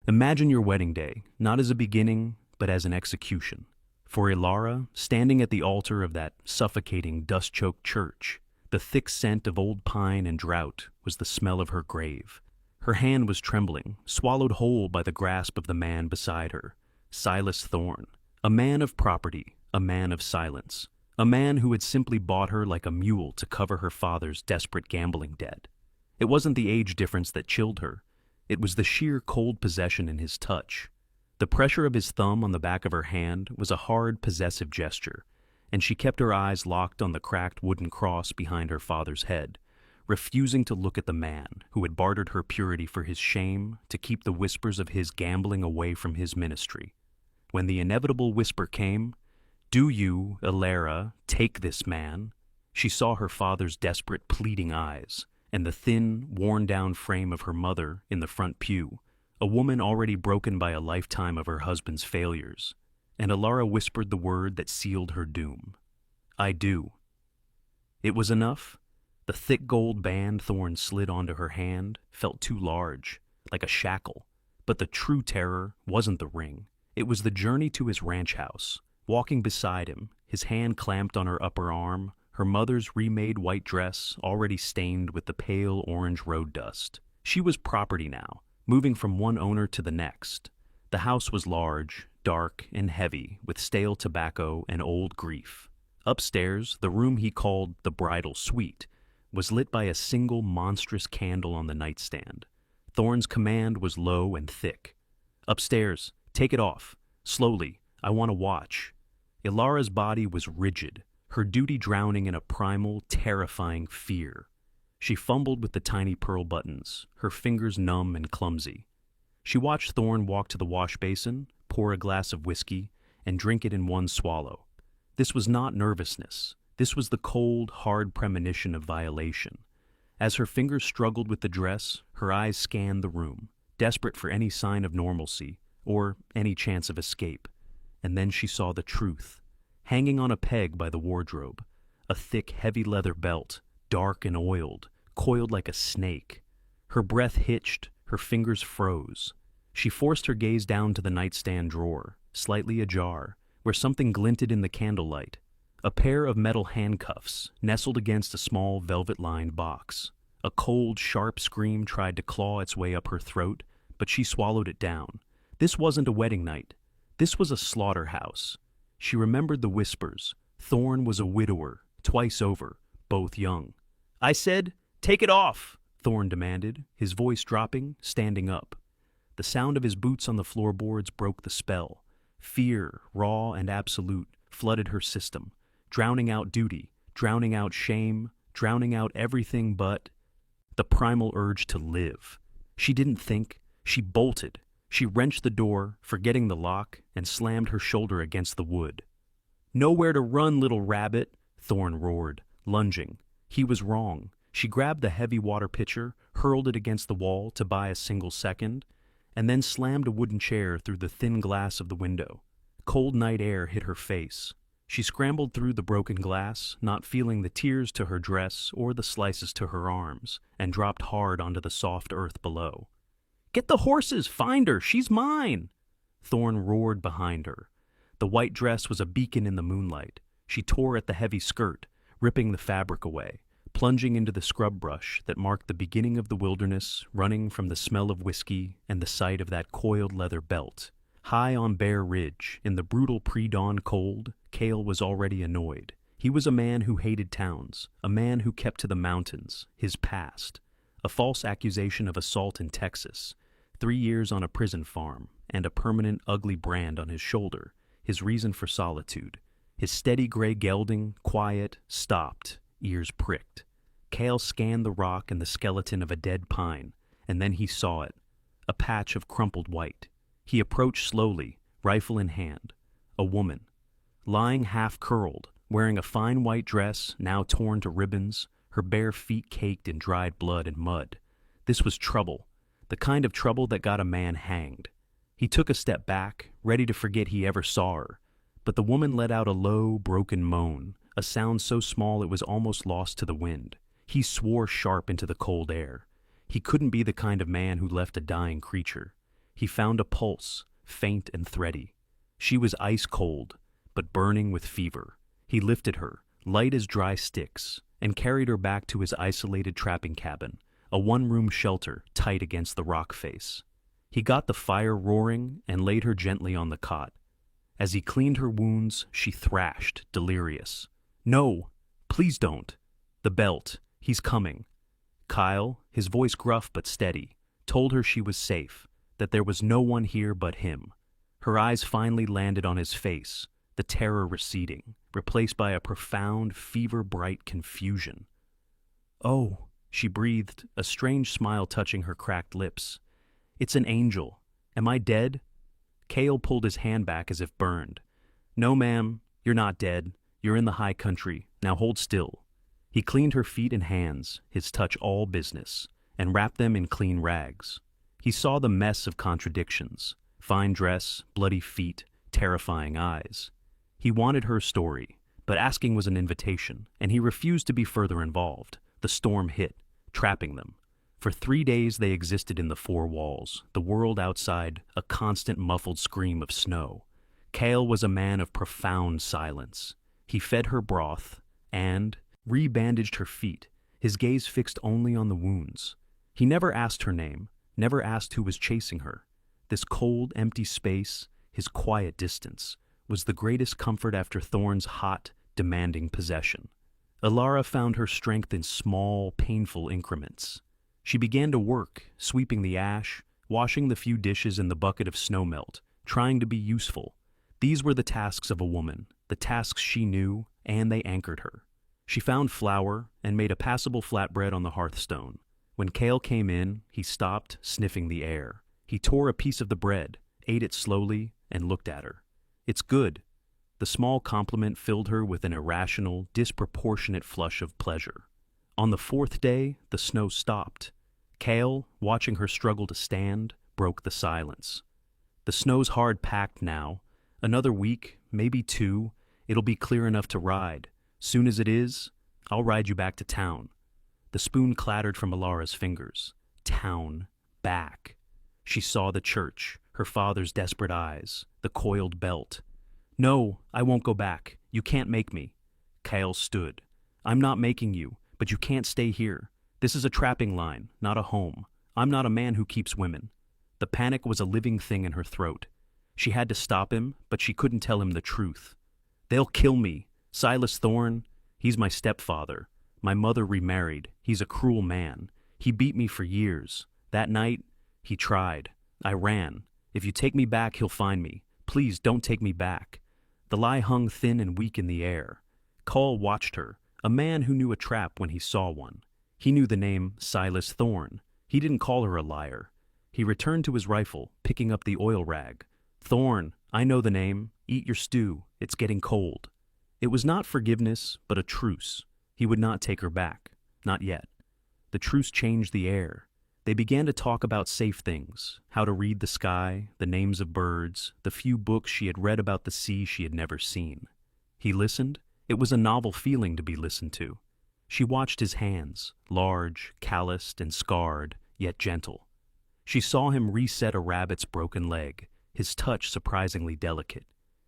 Imagine your wedding day, not as a beginning, but as an execution. For Elara, standing at the altar of that suffocating, dust-choked church, the thick scent of old pine and drought was the smell of her grave. Her hand was trembling, swallowed whole by the grasp of the man beside her, Silas Thorne, a man of property, a man of silence, a man who had simply bought her like a mule to cover her father's desperate gambling debt. It wasn't the age difference that chilled her. It was the sheer cold possession in his touch. The pressure of his thumb on the back of her hand was a hard, possessive gesture, and she kept her eyes locked on the cracked wooden cross behind her father's head, refusing to look at the man who had bartered her purity for his shame to keep the whispers of his gambling away from his ministry. When the inevitable whisper came, "Do you, Elara, take this man?" she saw her father's desperate, pleading eyes, and the thin, worn-down frame of her mother in the front pew, a woman already broken by a lifetime of her husband's failures. And Elara whispered the word that sealed her doom. "I do." It was enough. The thick gold band Thorne slid onto her hand felt too large, like a shackle. But the true terror wasn't the ring. It was the journey to his ranch house, walking beside him, his hand clamped on her upper arm, her mother's remade white dress already stained with the pale orange road dust. She was property now, moving from one owner to the next. The house was large, dark, and heavy with stale tobacco and old grief. Upstairs, the room he called the bridal suite was lit by a single monstrous candle on the nightstand. Thorne's command was low and thick. "Upstairs, take it off. Slowly, I want to watch." Elara's body was rigid, her duty drowning in a primal, terrifying fear. She fumbled with the tiny pearl buttons, her fingers numb and clumsy. She watched Thorne walk to the wash basin, pour a glass of whiskey, and drink it in one swallow. This was not nervousness. This was the cold, hard premonition of violation. As her fingers struggled with the dress, her eyes scanned the room, desperate for any sign of normalcy or any chance of escape. And then she saw the truth. Hanging on a peg by the wardrobe, a thick, heavy leather belt, dark and oiled, coiled like a snake. Her breath hitched, her fingers froze. She forced her gaze down to the nightstand drawer, slightly ajar, where something glinted in the candlelight. A pair of metal handcuffs nestled against a small velvet-lined box. A cold, sharp scream tried to claw its way up her throat, but she swallowed it down. This wasn't a wedding night. This was a slaughterhouse. She remembered the whispers. Thorne was a widower, twice over, both young. "I said, take it off," Thorne demanded, his voice dropping, standing up. The sound of his boots on the floorboards broke the spell. Fear, raw and absolute, flooded her system, drowning out duty, drowning out shame, drowning out everything but the primal urge to live. She didn't think. She bolted. She wrenched the door, forgetting the lock, and slammed her shoulder against the wood. "Nowhere to run, little rabbit," Thorne roared, lunging. He was wrong. She grabbed the heavy water pitcher, hurled it against the wall to buy a single second, and then slammed a wooden chair through the thin glass of the window. Cold night air hit her face. She scrambled through the broken glass, not feeling the tears to her dress or the slices to her arms, and dropped hard onto the soft earth below. "Get the horses! Find her! She's mine!" Thorne roared behind her. The white dress was a beacon in the moonlight. She tore at the heavy skirt, ripping the fabric away, plunging into the scrub brush that marked the beginning of the wilderness, running from the smell of whiskey and the sight of that coiled leather belt. High on Bear Ridge, in the brutal pre-dawn cold, Kael was already annoyed. He was a man who hated towns, a man who kept to the mountains, his past. A false accusation of assault in Texas, 3 years on a prison farm, and a permanent ugly brand on his shoulder, his reason for solitude. His steady gray gelding, quiet, stopped, ears pricked. Kael scanned the rock and the skeleton of a dead pine, and then he saw it, a patch of crumpled white. He approached slowly, rifle in hand. A woman, lying half-curled, wearing a fine white dress, now torn to ribbons, her bare feet caked in dried blood and mud. This was trouble, the kind of trouble that got a man hanged. He took a step back, ready to forget he ever saw her, but the woman let out a low, broken moan, a sound so small it was almost lost to the wind. He swore sharp into the cold air. He couldn't be the kind of man who left a dying creature. He found a pulse, faint and thready. She was ice cold, but burning with fever. He lifted her, light as dry sticks, and carried her back to his isolated trapping cabin, a one-room shelter tight against the rock face. He got the fire roaring and laid her gently on the cot. As he cleaned her wounds, she thrashed, delirious. "No! Please don't! The belt! He's coming!" Kael, his voice gruff but steady, told her she was safe, that there was no one here but him. Her eyes finally landed on his face, the terror receding, replaced by a profound, fever-bright confusion. "Oh," she breathed, a strange smile touching her cracked lips. "It's an angel. Am I dead?" Kael pulled his hand back as if burned. "No, ma'am, you're not dead. You're in the high country. Now hold still." He cleaned her feet and hands, his touch all business, and wrapped them in clean rags. He saw the mess of contradictions, fine dress, bloody feet, terrifying eyes. He wanted her story, but asking was an invitation, and he refused to be further involved. The storm hit, trapping them. For 3 days they existed in the four walls, the world outside a constant muffled scream of snow. Kael was a man of profound silence. He fed her broth and re-bandaged her feet, his gaze fixed only on the wounds. He never asked her name, never asked who was chasing her. This cold, empty space, his quiet distance, was the greatest comfort after Thorn's hot, demanding possession. Elara found her strength in small, painful increments. She began to work, sweeping the ash, washing the few dishes in the bucket of snowmelt, trying to be useful. These were the tasks of a woman, the tasks she knew, and they anchored her. She found flour and made a passable flatbread on the hearthstone. When Kael came in, he stopped, sniffing the air. He tore a piece of the bread, ate it slowly, and looked at her. "It's good." The small compliment filled her with an irrational, disproportionate flush of pleasure. On the 4th day, the snow stopped. Kael, watching her struggle to stand, broke the silence. "The snow's hard-packed now. Another week, maybe 2, it'll be clear enough to ride. Soon as it is, I'll ride you back to town." The spoon clattered from Elara's fingers. Town. Back. She saw the church, her father's desperate eyes, the coiled belt. "No, I won't go back. You can't make me." Kael stood. "I'm not making you, but you can't stay here. This is a trapping line, not a home. I'm not a man who keeps women." The panic was a living thing in her throat. She had to stop him, but she couldn't tell him the truth. "They'll kill me. Silas Thorn, he's my stepfather. My mother remarried. He's a cruel man. He beat me for years. That night, he tried. I ran. If you take me back, he'll find me. Please don't take me back." The lie hung thin and weak in the air. Kael watched her, a man who knew a trap when he saw one. He knew the name Silas Thorn. He didn't call her a liar. He returned to his rifle, picking up the oil rag. "Thorn, I know the name. Eat your stew. It's getting cold." It was not forgiveness, but a truce. He would not take her back. Not yet. The truce changed the air. They began to talk about safe things, how to read the sky, the names of birds, the few books she had read about the sea she had never seen. He listened. It was a novel feeling to be listened to. She watched his hands, large, calloused, and scarred, yet gentle. She saw him reset a rabbit's broken leg, his touch surprisingly delicate.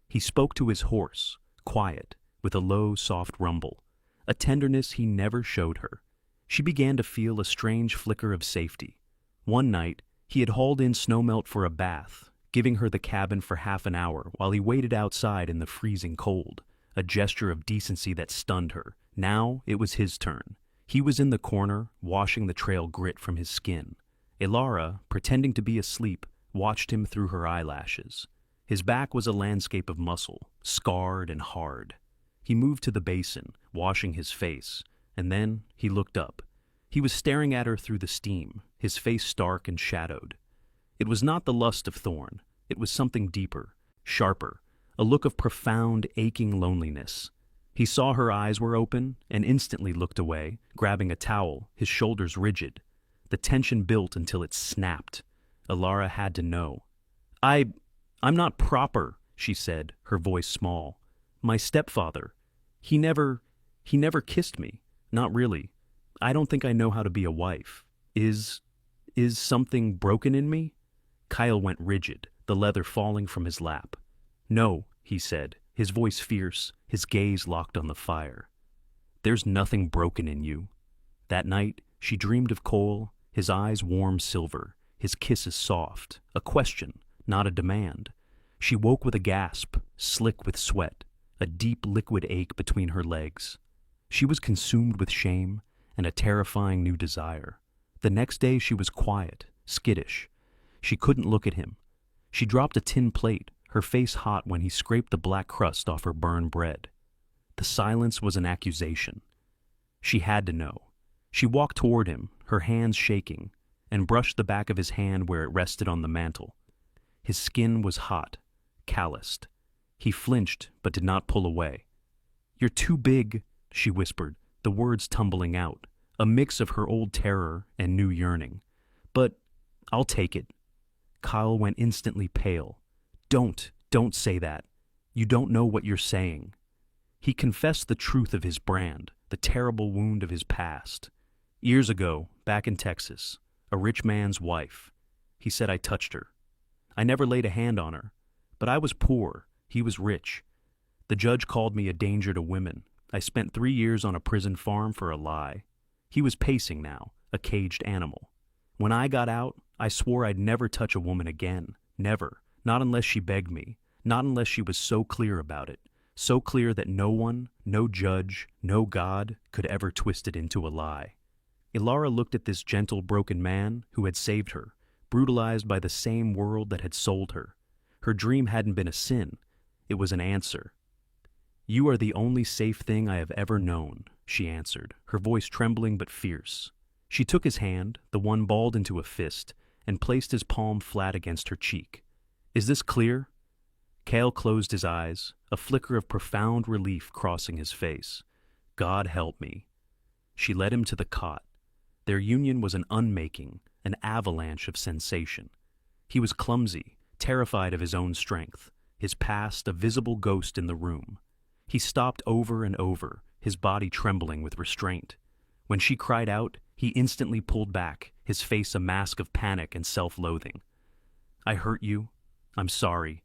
He spoke to his horse, quiet, with a low, soft rumble, a tenderness he never showed her. She began to feel a strange flicker of safety. One night, he had hauled in snowmelt for a bath, giving her the cabin for half an hour while he waited outside in the freezing cold, a gesture of decency that stunned her. Now it was his turn. He was in the corner, washing the trail grit from his skin. Elara, pretending to be asleep, watched him through her eyelashes. His back was a landscape of muscle, scarred and hard. He moved to the basin, washing his face, and then he looked up. He was staring at her through the steam, his face stark and shadowed. It was not the lust of Thorn. It was something deeper, sharper, a look of profound, aching loneliness. He saw her eyes were open and instantly looked away, grabbing a towel, his shoulders rigid. The tension built until it snapped. Elara had to know. I'm not proper," she said, her voice small. "My stepfather. He never kissed me. Not really. I don't think I know how to be a wife. Is something broken in me?" Kael went rigid, the leather falling from his lap. "No," he said, his voice fierce, his gaze locked on the fire. "There's nothing broken in you." That night, she dreamed of Cole, his eyes warm silver, his kisses soft, a question, not a demand. She woke with a gasp, slick with sweat, a deep liquid ache between her legs. She was consumed with shame and a terrifying new desire. The next day she was quiet, skittish. She couldn't look at him. She dropped a tin plate, her face hot when he scraped the black crust off her burned bread. The silence was an accusation. She had to know. She walked toward him, her hands shaking, and brushed the back of his hand where it rested on the mantel. His skin was hot, calloused. He flinched but did not pull away. "You're too big," she whispered, the words tumbling out, a mix of her old terror and new yearning. "But I'll take it." Kael went instantly pale. Don't say that. You don't know what you're saying." He confessed the truth of his brand, the terrible wound of his past. Years ago, back in Texas, a rich man's wife. He said I touched her. I never laid a hand on her, but I was poor, he was rich. The judge called me a danger to women. I spent 3 years on a prison farm for a lie. He was pacing now, a caged animal. When I got out, I swore I'd never touch a woman again. Never. Not unless she begged me. Not unless she was so clear about it. So clear that no one, no judge, no God could ever twist it into a lie. Elara looked at this gentle, broken man who had saved her, brutalized by the same world that had sold her. Her dream hadn't been a sin. It was an answer. "You are the only safe thing I have ever known," she answered, her voice trembling but fierce. She took his hand, the one balled into a fist, and placed his palm flat against her cheek. "Is this clear?" Kael closed his eyes, a flicker of profound relief crossing his face. "God help me." She led him to the cot. Their union was an unmaking, an avalanche of sensation. He was clumsy, terrified of his own strength, his past a visible ghost in the room. He stopped over and over, his body trembling with restraint. When she cried out, he instantly pulled back, his face a mask of panic and self-loathing. "I hurt you. I'm sorry.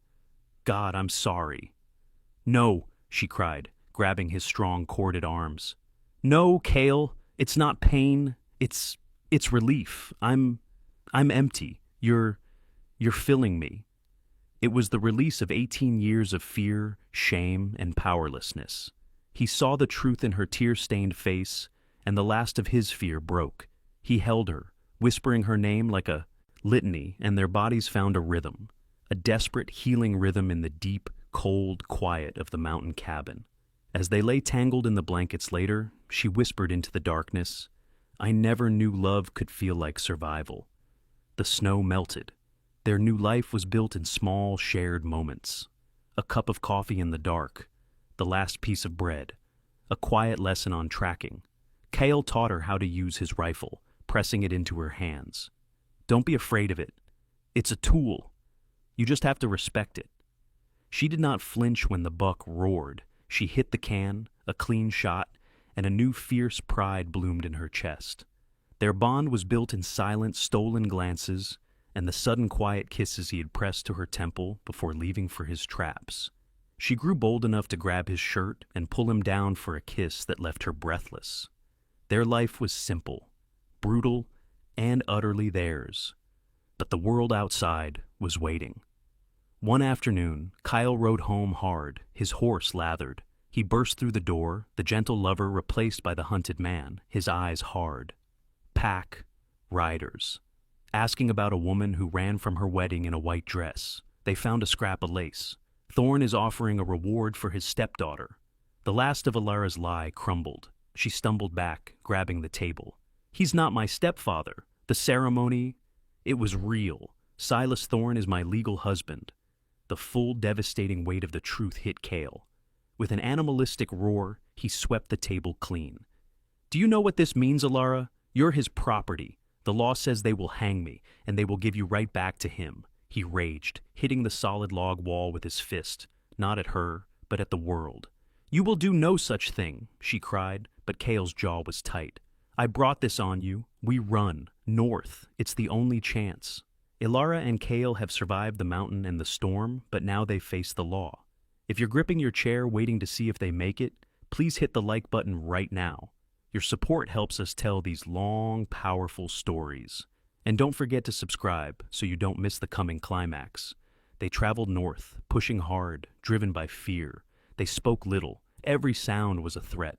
God, I'm sorry." "No," she cried, grabbing his strong, corded arms. "No, Kael, it's not pain. It's relief. I'm empty. You're filling me." It was the release of 18 years of fear, shame, and powerlessness. He saw the truth in her tear-stained face, and the last of his fear broke. He held her, whispering her name like a litany, and their bodies found a rhythm, a desperate, healing rhythm in the deep, cold quiet of the mountain cabin. As they lay tangled in the blankets later, she whispered into the darkness, "I never knew love could feel like survival." The snow melted. Their new life was built in small, shared moments. A cup of coffee in the dark, the last piece of bread, a quiet lesson on tracking. Kael taught her how to use his rifle, pressing it into her hands. "Don't be afraid of it. It's a tool. You just have to respect it." She did not flinch when the buck roared. She hit the can, a clean shot, and a new fierce pride bloomed in her chest. Their bond was built in silent, stolen glances and the sudden quiet kisses he had pressed to her temple before leaving for his traps. She grew bold enough to grab his shirt and pull him down for a kiss that left her breathless. Their life was simple, brutal, and utterly theirs. But the world outside was waiting. One afternoon, Kael rode home hard, his horse lathered. He burst through the door, the gentle lover replaced by the hunted man, his eyes hard. Pack, riders. Asking about a woman who ran from her wedding in a white dress. They found a scrap of lace. Thorn is offering a reward for his stepdaughter. The last of Elara's lie crumbled. She stumbled back, grabbing the table. "He's not my stepfather. The ceremony, it was real. Silas Thorn is my legal husband." The full, devastating weight of the truth hit Kael. With an animalistic roar, he swept the table clean. "Do you know what this means, Elara? You're his property. The law says they will hang me, and they will give you right back to him." He raged, hitting the solid log wall with his fist, not at her, but at the world. "You will do no such thing," she cried, but Kael's jaw was tight. "I brought this on you. We run. North. It's the only chance." Elara and Kael have survived the mountain and the storm, but now they face the law. If you're gripping your chair waiting to see if they make it, please hit the like button right now. Your support helps us tell these long, powerful stories. And don't forget to subscribe so you don't miss the coming climax. They traveled north, pushing hard, driven by fear. They spoke little. Every sound was a threat.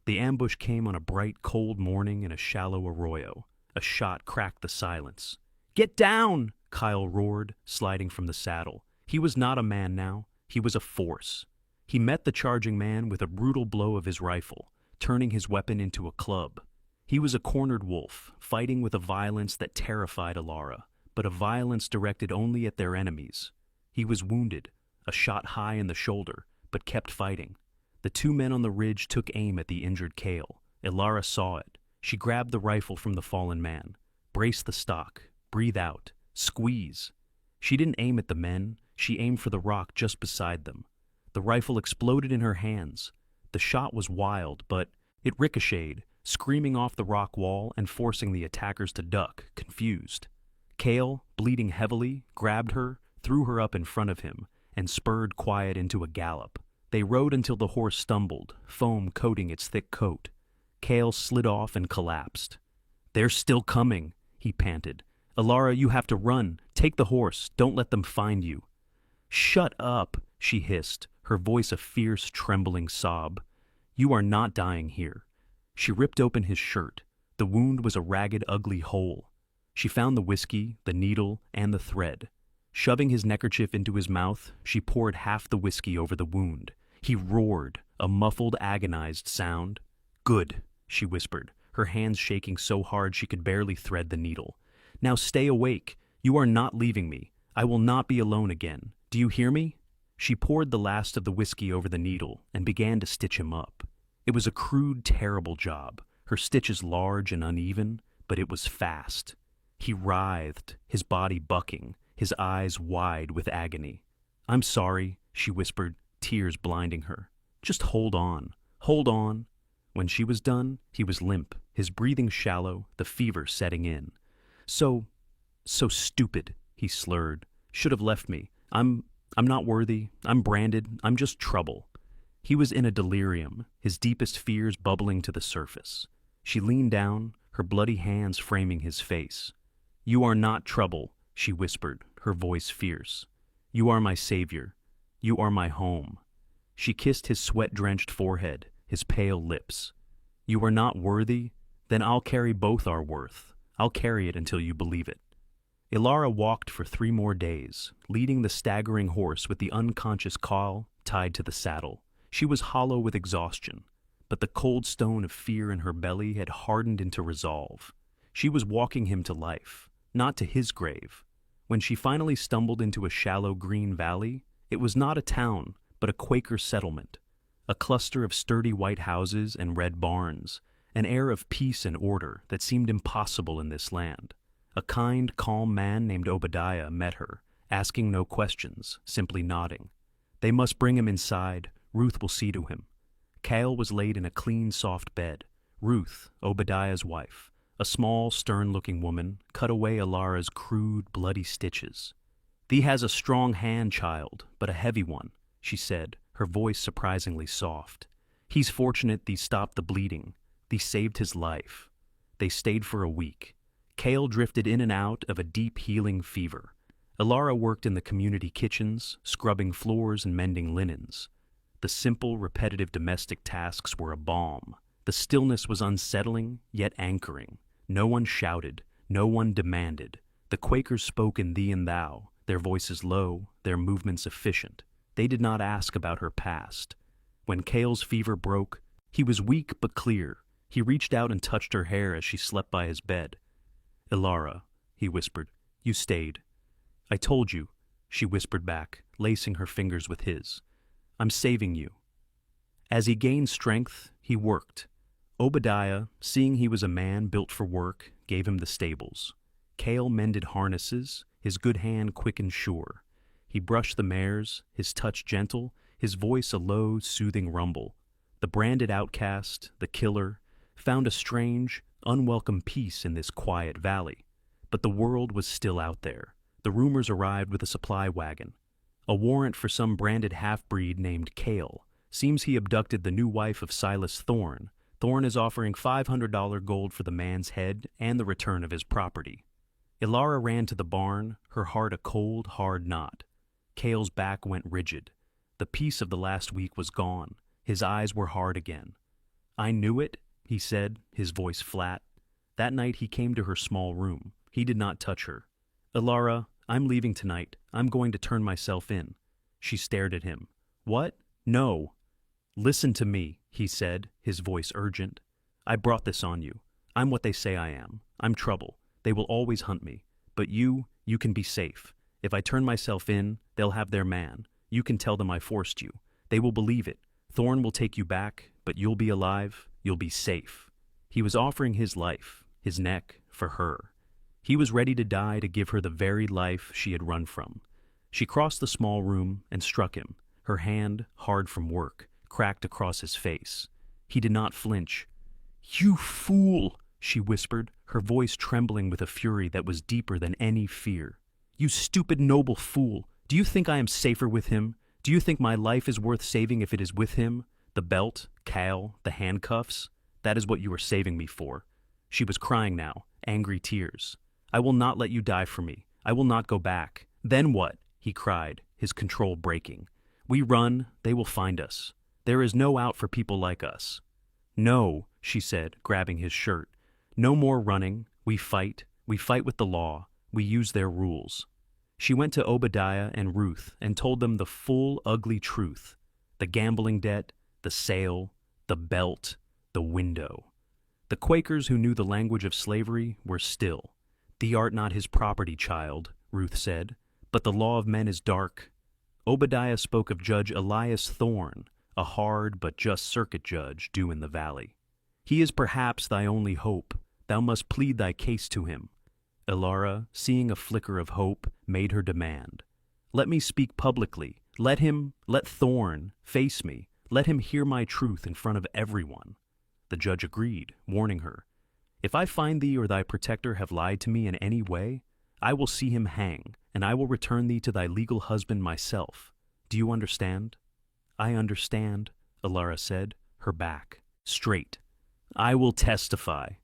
The ambush came on a bright, cold morning in a shallow arroyo. A shot cracked the silence. "Get down!" Kael roared, sliding from the saddle. He was not a man now. He was a force. He met the charging man with a brutal blow of his rifle, turning his weapon into a club. He was a cornered wolf, fighting with a violence that terrified Elara, but a violence directed only at their enemies. He was wounded, a shot high in the shoulder, but kept fighting. The two men on the ridge took aim at the injured Kael. Elara saw it. She grabbed the rifle from the fallen man. Brace the stock. Breathe out. Squeeze. She didn't aim at the men. She aimed for the rock just beside them. The rifle exploded in her hands. The shot was wild, but it ricocheted, screaming off the rock wall and forcing the attackers to duck, confused. Kael, bleeding heavily, grabbed her, threw her up in front of him, and spurred Quiet into a gallop. They rode until the horse stumbled, foam coating its thick coat. Kael slid off and collapsed. "They're still coming," he panted. "Elara, you have to run. Take the horse. Don't let them find you." "Shut up," she hissed, her voice a fierce, trembling sob. "You are not dying here." She ripped open his shirt. The wound was a ragged, ugly hole. She found the whiskey, the needle, and the thread. Shoving his neckerchief into his mouth, she poured half the whiskey over the wound. He roared, a muffled, agonized sound. "Good," she whispered, her hands shaking so hard she could barely thread the needle. "Now stay awake. You are not leaving me. I will not be alone again. Do you hear me?" She poured the last of the whiskey over the needle and began to stitch him up. It was a crude, terrible job, her stitches large and uneven, but it was fast. He writhed, his body bucking, his eyes wide with agony. "I'm sorry," she whispered, tears blinding her. "Just hold on, hold on." When she was done, he was limp, his breathing shallow, the fever setting in. So stupid," he slurred. "Should have left me. I'm not worthy. I'm branded. I'm just trouble." He was in a delirium, his deepest fears bubbling to the surface. She leaned down, her bloody hands framing his face. "You are not trouble," she whispered, her voice fierce. "You are my savior. You are my home." She kissed his sweat-drenched forehead, his pale lips. "You are not worthy? Then I'll carry both our worth. I'll carry it until you believe it." Elara walked for 3 more days, leading the staggering horse with the unconscious Kael tied to the saddle. She was hollow with exhaustion, but the cold stone of fear in her belly had hardened into resolve. She was walking him to life, not to his grave. When she finally stumbled into a shallow green valley, it was not a town, but a Quaker settlement. A cluster of sturdy white houses and red barns, an air of peace and order that seemed impossible in this land. A kind, calm man named Obadiah met her, asking no questions, simply nodding. They must bring him inside. Ruth will see to him. Kael was laid in a clean, soft bed. Ruth, Obadiah's wife, a small, stern-looking woman, cut away Elara's crude, bloody stitches. "Thee has a strong hand, child, but a heavy one," she said, her voice surprisingly soft. "He's fortunate thee stopped the bleeding. Thee saved his life." They stayed for a week. Kael drifted in and out of a deep, healing fever. Elara worked in the community kitchens, scrubbing floors and mending linens. The simple, repetitive domestic tasks were a balm. The stillness was unsettling, yet anchoring. No one shouted. No one demanded. The Quakers spoke in thee and thou, their voices low, their movements efficient. They did not ask about her past. When Kael's fever broke, he was weak but clear. He reached out and touched her hair as she slept by his bed. "Elara," he whispered, "you stayed." "I told you," she whispered back, lacing her fingers with his. "I'm saving you." As he gained strength, he worked. Obadiah, seeing he was a man built for work, gave him the stables. Kael mended harnesses, his good hand quick and sure. He brushed the mares, his touch gentle, his voice a low, soothing rumble. The branded outcast, the killer, found a strange, unwelcome peace in this quiet valley. But the world was still out there. The rumors arrived with a supply wagon. A warrant for some branded half-breed named Kael. Seems he abducted the new wife of Silas Thorne. Thorne is offering $500 gold for the man's head and the return of his property. Elara ran to the barn, her heart a cold, hard knot. Kael's back went rigid. The peace of the last week was gone. His eyes were hard again. "I knew it," he said, his voice flat. That night he came to her small room. He did not touch her. "Elara, I'm leaving tonight. I'm going to turn myself in." She stared at him. "What? No." "Listen to me," he said, his voice urgent. "I brought this on you. I'm what they say I am. I'm trouble. They will always hunt me. But you can be safe. If I turn myself in, they'll have their man. You can tell them I forced you. They will believe it. Thorne will take you back, but you'll be alive. You'll be safe." He was offering his life, his neck, for her. He was ready to die to give her the very life she had run from. She crossed the small room and struck him, her hand, hard from work, cracked across his face. He did not flinch. "You fool!" she whispered, her voice trembling with a fury that was deeper than any fear. "You stupid, noble fool! Do you think I am safer with him? Do you think my life is worth saving if it is with him? The belt, Kael, the handcuffs? That is what you are saving me for." She was crying now, angry tears. "I will not let you die for me. I will not go back." "Then what?" he cried, his control breaking. "We run, they will find us. There is no out for people like us." "No," she said, grabbing his shirt. "No more running. We fight. We fight with the law. We use their rules." She went to Obadiah and Ruth and told them the full, ugly truth. The gambling debt, the sale, the belt, the window. The Quakers who knew the language of slavery were still. "Thee art not his property, child," Ruth said, "but the law of men is dark." Obadiah spoke of Judge Elias Thorne, a hard but just circuit judge due in the valley. "He is perhaps thy only hope. Thou must plead thy case to him." Elara, seeing a flicker of hope, made her demand. "Let me speak publicly. Let Thorne face me. Let him hear my truth in front of everyone." The judge agreed, warning her. "If I find thee or thy protector have lied to me in any way, I will see him hang, and I will return thee to thy legal husband myself. Do you understand?" "I understand," Elara said, her back straight. "I will testify."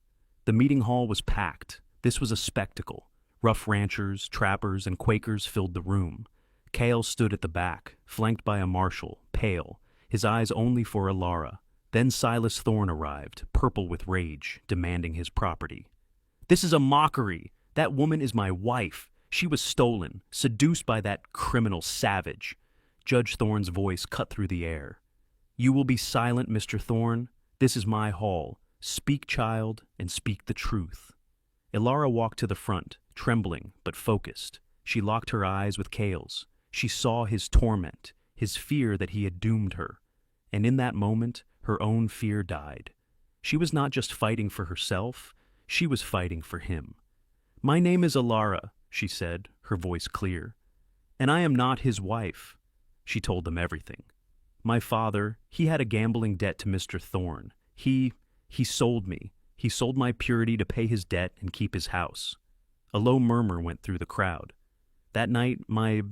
The meeting hall was packed. This was a spectacle. Rough ranchers, trappers, and Quakers filled the room. Kael stood at the back, flanked by a marshal, pale, his eyes only for Elara. Then Silas Thorne arrived, purple with rage, demanding his property. "This is a mockery. That woman is my wife. She was stolen, seduced by that criminal savage." Judge Thorne's voice cut through the air. "You will be silent, Mr. Thorne. This is my hall. Speak, child, and speak the truth." Elara walked to the front, trembling but focused. She locked her eyes with Kael's. She saw his torment, his fear that he had doomed her. And in that moment, her own fear died. She was not just fighting for herself, she was fighting for him. "My name is Elara," she said, her voice clear. "And I am not his wife." She told them everything. "My father, he had a gambling debt to Mr. Thorne. He sold me. He sold my purity to pay his debt and keep his house." A low murmur went through the crowd. "That night, my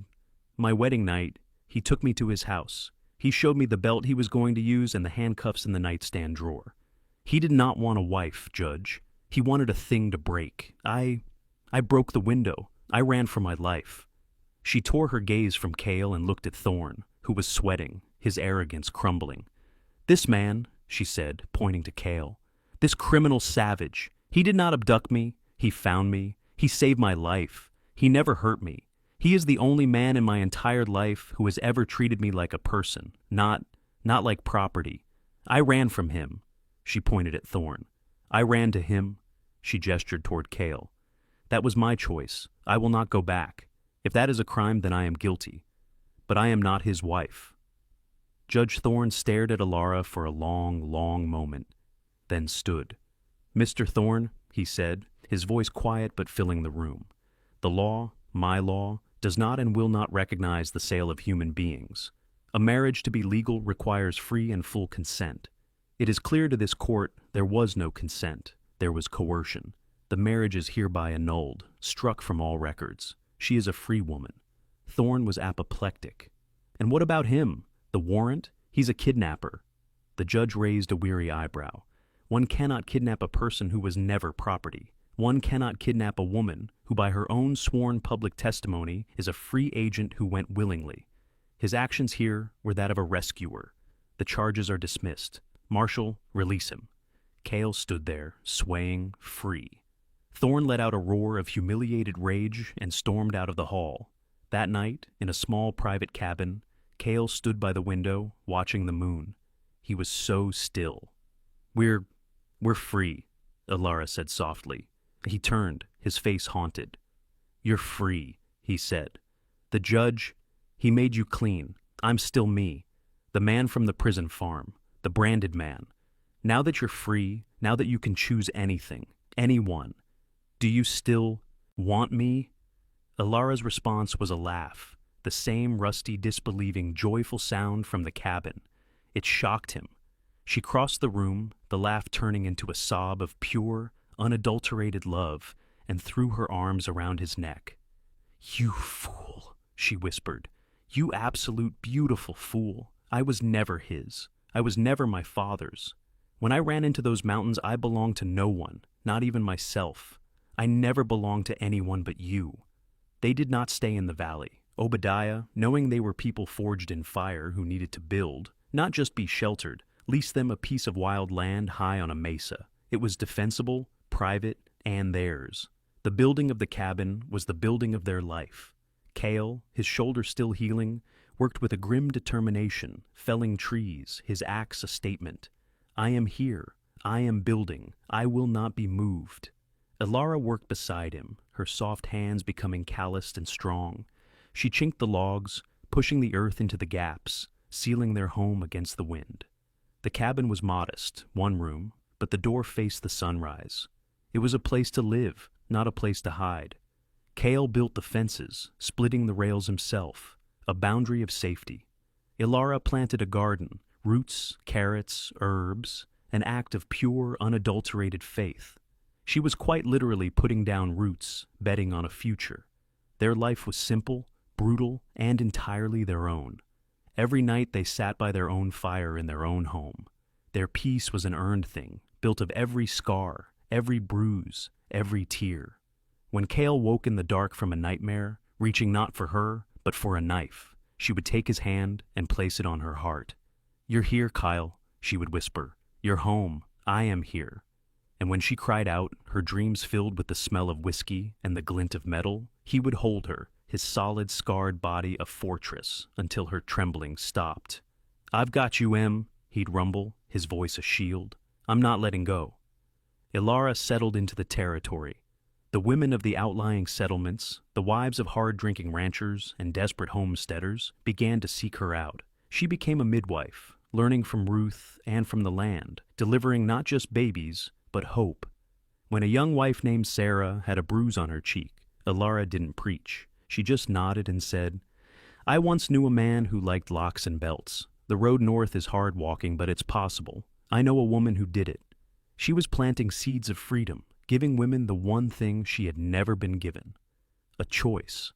wedding night, he took me to his house. He showed me the belt he was going to use and the handcuffs in the nightstand drawer. He did not want a wife, Judge. He wanted a thing to break. I broke the window. I ran for my life." She tore her gaze from Kael and looked at Thorne, who was sweating, his arrogance crumbling. "This man," she said, pointing to Kael, "this criminal savage, he did not abduct me. He found me. He saved my life. He never hurt me. He is the only man in my entire life who has ever treated me like a person, not like property. I ran from him." She pointed at Thorne. "I ran to him." She gestured toward Kael. "That was my choice. I will not go back. If that is a crime, then I am guilty. But I am not his wife." Judge Thorne stared at Elara for a long, long moment, then stood. "Mr. Thorne," he said, his voice quiet but filling the room, "the law, my law, does not and will not recognize the sale of human beings. A marriage to be legal requires free and full consent. It is clear to this court there was no consent. There was coercion. The marriage is hereby annulled, struck from all records. She is a free woman. Thorn was apoplectic. And what about him? The warrant? He's a kidnapper. The judge raised a weary eyebrow. One cannot kidnap a person who was never property. One cannot kidnap a woman who by her own sworn public testimony is a free agent who went willingly. His actions here were that of a rescuer. The charges are dismissed. Marshal, release him. Kael stood there, swaying, free. Thorn let out a roar of humiliated rage and stormed out of the hall. That night, in a small private cabin, Kael stood by the window, watching the moon. He was so still. We're free, Elara said softly. He turned, his face haunted. You're free, he said. The judge, he made you clean. I'm still me. The man from the prison farm. The branded man. Now that you're free, now that you can choose anything, anyone, do you still want me? Elara's response was a laugh, the same rusty, disbelieving, joyful sound from the cabin. It shocked him. She crossed the room, the laugh turning into a sob of pure, unadulterated love, and threw her arms around his neck. You fool, she whispered. You absolute beautiful fool. I was never his. I was never my father's. When I ran into those mountains, I belonged to no one, not even myself. I never belonged to anyone but you. They did not stay in the valley. Obadiah, knowing they were people forged in fire who needed to build, not just be sheltered, leased them a piece of wild land high on a mesa. It was defensible, private, and theirs. The building of the cabin was the building of their life. Kael, his shoulder still healing, worked with a grim determination, felling trees, his axe a statement. I am here. I am building. I will not be moved. Elara worked beside him, her soft hands becoming calloused and strong. She chinked the logs, pushing the earth into the gaps, sealing their home against the wind. The cabin was modest, one room, but the door faced the sunrise. It was a place to live, not a place to hide. Kael built the fences, splitting the rails himself, a boundary of safety. Elara planted a garden, roots, carrots, herbs, an act of pure, unadulterated faith. She was quite literally putting down roots, betting on a future. Their life was simple, brutal, and entirely their own. Every night they sat by their own fire in their own home. Their peace was an earned thing, built of every scar, every bruise, every tear. When Kael woke in the dark from a nightmare, reaching not for her, but for a knife, she would take his hand and place it on her heart. You're here, Kael, she would whisper. You're home. I am here. And when she cried out, her dreams filled with the smell of whiskey and the glint of metal, he would hold her, his solid, scarred body a fortress, until her trembling stopped. I've got you, Em, he'd rumble, his voice a shield. I'm not letting go. Elara settled into the territory. The women of the outlying settlements, the wives of hard-drinking ranchers and desperate homesteaders, began to seek her out. She became a midwife, learning from Ruth and from the land, delivering not just babies, but hope. When a young wife named Sarah had a bruise on her cheek, Elara didn't preach. She just nodded and said, I once knew a man who liked locks and belts. The road north is hard walking, but it's possible. I know a woman who did it. She was planting seeds of freedom, giving women the one thing she had never been given, a choice.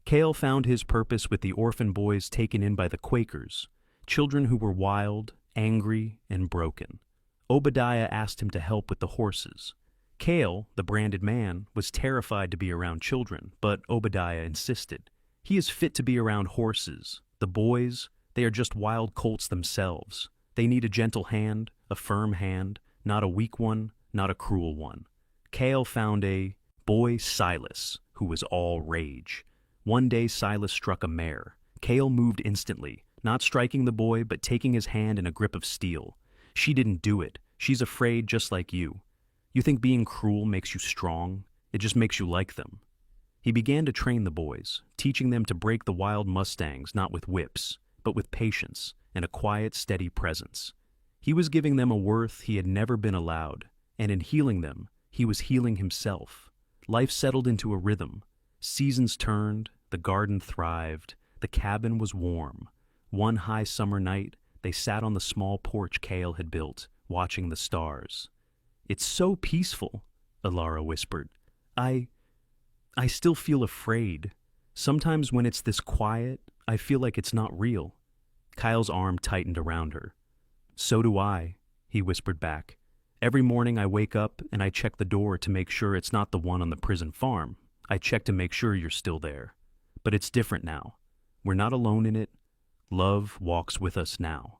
Kael found his purpose with the orphan boys taken in by the Quakers, children who were wild, angry, and broken. Obadiah asked him to help with the horses. Kael, the branded man, was terrified to be around children, but Obadiah insisted. He is fit to be around horses. The boys, they are just wild colts themselves. They need a gentle hand, a firm hand, not a weak one, not a cruel one. Kael found a boy, Silas, who was all rage. One day Silas struck a mare. Kael moved instantly, not striking the boy, but taking his hand in a grip of steel. She didn't do it. She's afraid just like you. You think being cruel makes you strong? It just makes you like them. He began to train the boys, teaching them to break the wild mustangs not with whips, but with patience and a quiet, steady presence. He was giving them a worth he had never been allowed, and in healing them, he was healing himself. Life settled into a rhythm. Seasons turned, the garden thrived, the cabin was warm. One high summer night, they sat on the small porch Kael had built, watching the stars. It's so peaceful, Elara whispered. I I still feel afraid. Sometimes when it's this quiet, I feel like it's not real. Kael's arm tightened around her. So do I, he whispered back. Every morning I wake up and I check the door to make sure it's not the one on the prison farm. I check to make sure you're still there. But it's different now. We're not alone in it. Love walks with us now.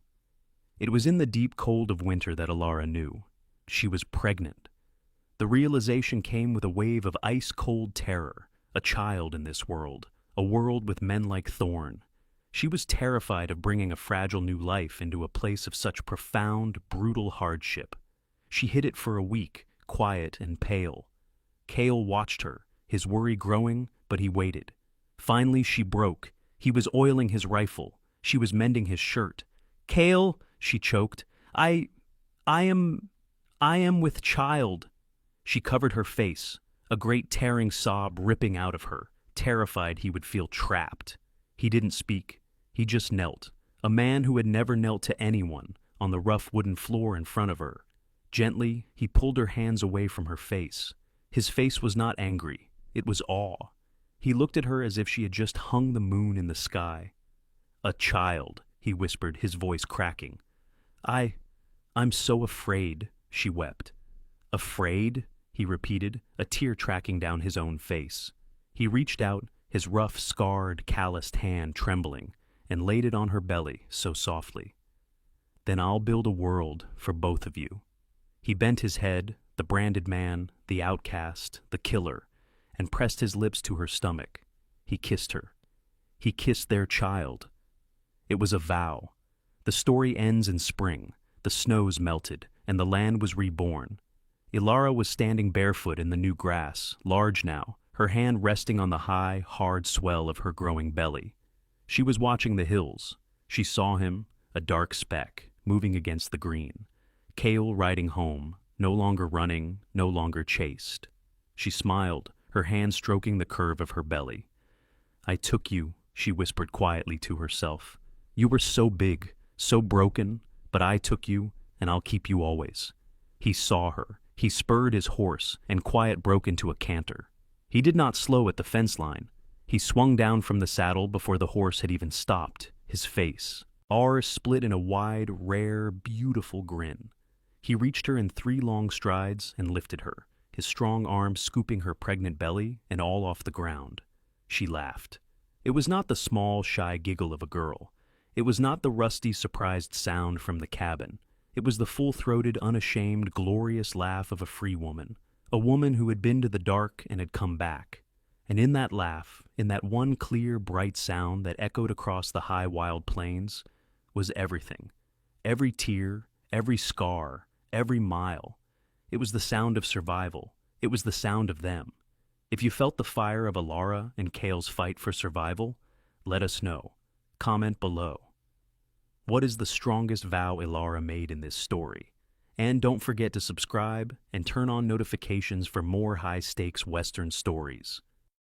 It was in the deep cold of winter that Elara knew. She was pregnant. The realization came with a wave of ice-cold terror, a child in this world, a world with men like Thorn. She was terrified of bringing a fragile new life into a place of such profound, brutal hardship. She hid it for a week, quiet and pale. Kael watched her, his worry growing, but he waited. Finally she broke. He was oiling his rifle. She was mending his shirt. "Kael," she choked, I am with child." She covered her face, a great tearing sob ripping out of her, terrified he would feel trapped. He didn't speak. He just knelt, a man who had never knelt to anyone, on the rough wooden floor in front of her. Gently, he pulled her hands away from her face. His face was not angry. It was awe. He looked at her as if she had just hung the moon in the sky. "A child," he whispered, his voice cracking. I'm so afraid," she wept. "Afraid?" he repeated, a tear tracking down his own face. He reached out, his rough, scarred, calloused hand trembling, and laid it on her belly so softly. "Then I'll build a world for both of you." He bent his head, the branded man, the outcast, the killer, and pressed his lips to her stomach. He kissed her. He kissed their child. It was a vow. The story ends in spring. The snows melted, and the land was reborn. Elara was standing barefoot in the new grass, large now, her hand resting on the high, hard swell of her growing belly. She was watching the hills. She saw him, a dark speck, moving against the green. Kael riding home, no longer running, no longer chased. She smiled, her hand stroking the curve of her belly. "I took you," she whispered quietly to herself. "You were so big, so broken, but I took you, and I'll keep you always." He saw her. He spurred his horse, and quiet broke into a canter. He did not slow at the fence line. He swung down from the saddle before the horse had even stopped, his face. Ours split in a wide, rare, beautiful grin. He reached her in 3 long strides and lifted her, his strong arms scooping her pregnant belly and all off the ground. She laughed. It was not the small, shy giggle of a girl. It was not the rusty, surprised sound from the cabin. It was the full-throated, unashamed, glorious laugh of a free woman, a woman who had been to the dark and had come back. And in that laugh, in that one clear, bright sound that echoed across the high, wild plains, was everything. Every tear, every scar, every mile. It was the sound of survival. It was the sound of them. If you felt the fire of Elara and Kael's fight for survival, let us know. Comment below. What is the strongest vow Elara made in this story? And don't forget to subscribe and turn on notifications for more high-stakes Western stories.